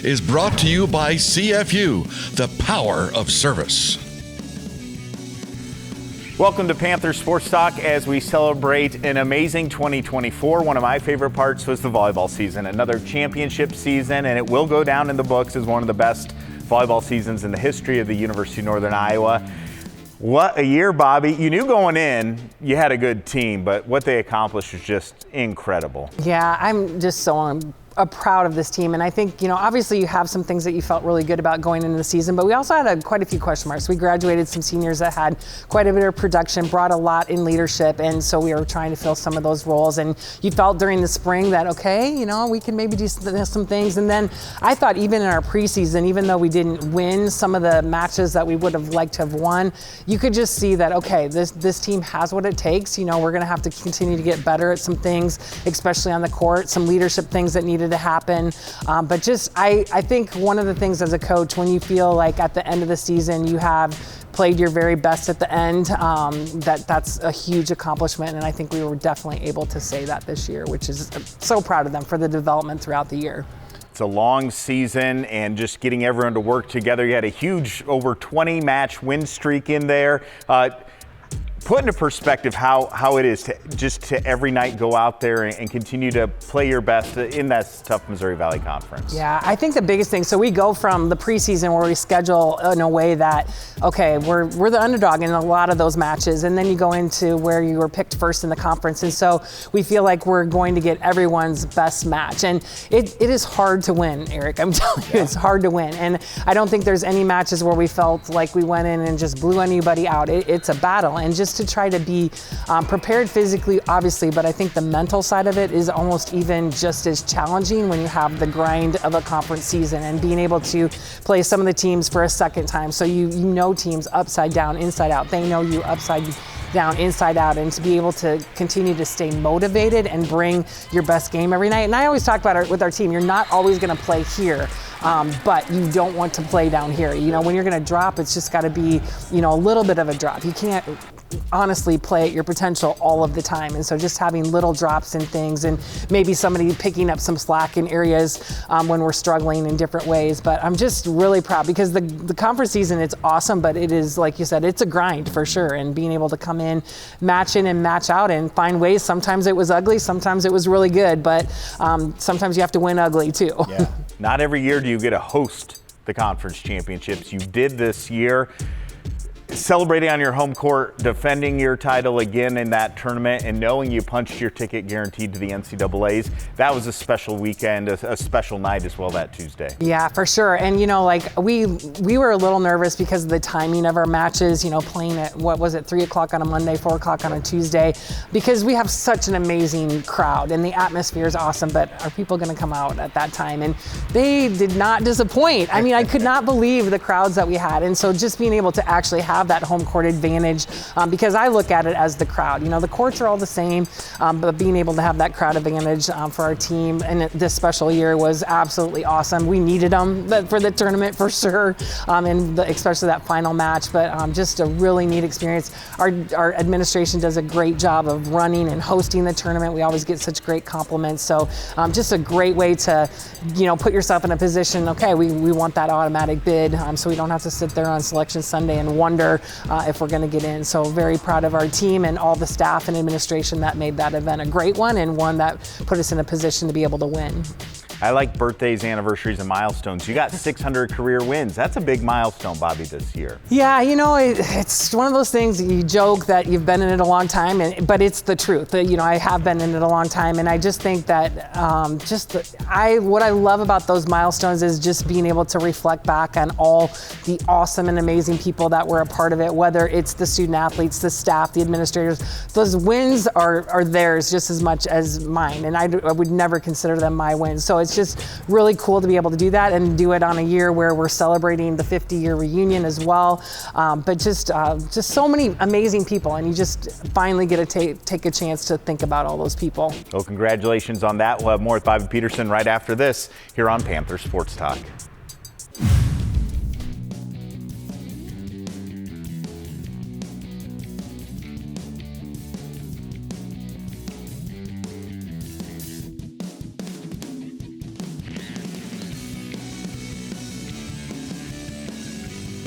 is brought to you by CFU, the power of service. Welcome to Panther Sports Talk as we celebrate an amazing 2024. One of my favorite parts was the volleyball season, another championship season, and it will go down in the books as one of the best volleyball seasons in the history of the University of Northern Iowa. What a year, Bobbi. You knew going in you had a good team, but what they accomplished was just incredible. Yeah, I'm just so proud of this team. And I think, obviously you have some things that you felt really good about going into the season, but we also had quite a few question marks. We graduated some seniors that had quite a bit of production, brought a lot in leadership, and so we were trying to fill some of those roles. And you felt during the spring that, okay, we can maybe do some things. And then I thought even in our preseason, even though we didn't win some of the matches that we would have liked to have won, you could just see that, okay, this team has what it takes. We're going to have to continue to get better at some things, especially on the court, some leadership things that needed to happen. But just, I think one of the things as a coach, when you feel like at the end of the season you have played your very best at the end, that's a huge accomplishment. And I think we were definitely able to say that this year, which is so proud of them for the development throughout the year. It's a long season and just getting everyone to work together. You had a huge over 20 match win streak in there. Put into perspective how it is to every night go out there and continue to play your best in that tough Missouri Valley Conference. Yeah, I think the biggest thing, so we go from the preseason where we schedule in a way that, okay, we're the underdog in a lot of those matches, and then you go into where you were picked first in the conference, and so we feel like we're going to get everyone's best match. And it is hard to win, Eric. I'm telling you, it's hard to win. And I don't think there's any matches where we felt like we went in and just blew anybody out. It's a battle. And just to try to be prepared physically, obviously, but I think the mental side of it is almost even just as challenging when you have the grind of a conference season and being able to play some of the teams for a second time. So you know teams upside down, inside out. They know you upside down, inside out, and to be able to continue to stay motivated and bring your best game every night. And I always talk about it with our team. You're not always going to play here. But you don't want to play down here. When you're going to drop, it's just got to be, a little bit of a drop. You can't honestly play at your potential all of the time. And so just having little drops in things and maybe somebody picking up some slack in areas when we're struggling in different ways. But I'm just really proud because the conference season, it's awesome, but it is, like you said, it's a grind for sure. And being able to come in and match out and find ways. Sometimes it was ugly, sometimes it was really good, but sometimes you have to win ugly too. Yeah. Not every year do you get to host the conference championships. You did this year. Celebrating on your home court, defending your title again in that tournament, and knowing you punched your ticket guaranteed to the NCAAs, that was a special weekend, a special night as well that Tuesday. Yeah, for sure. And we were a little nervous because of the timing of our matches, playing at, 3 o'clock on a Monday, 4 o'clock on a Tuesday, because we have such an amazing crowd and the atmosphere is awesome, but are people going to come out at that time? And they did not disappoint. I mean, I could not believe the crowds that we had. And so just being able to actually have that home court advantage, because I look at it as the crowd. The courts are all the same, but being able to have that crowd advantage for our team and this special year was absolutely awesome. We needed them for the tournament for sure, and especially that final match, but just a really neat experience. Our administration does a great job of running and hosting the tournament. We always get such great compliments. So just a great way to, put yourself in a position, okay, we want that automatic bid, so we don't have to sit there on Selection Sunday and wonder if we're going to get in. So very proud of our team and all the staff and administration that made that event a great one and one that put us in a position to be able to win. I like birthdays, anniversaries, and milestones. You got 600 career wins. That's a big milestone, Bobbi, this year. Yeah, it's one of those things that you joke that you've been in it a long time, but it's the truth. I have been in it a long time, and I just think that what I love about those milestones is just being able to reflect back on all the awesome and amazing people that were a part of it, whether it's the student athletes, the staff, the administrators. Those wins are theirs just as much as mine, and I would never consider them my wins. So it's just really cool to be able to do that and do it on a year where we're celebrating the 50-year reunion as well. But just so many amazing people, and you just finally get to take a chance to think about all those people. Well, congratulations on that. We'll have more with Bobbi Petersen right after this here on Panther Sports Talk.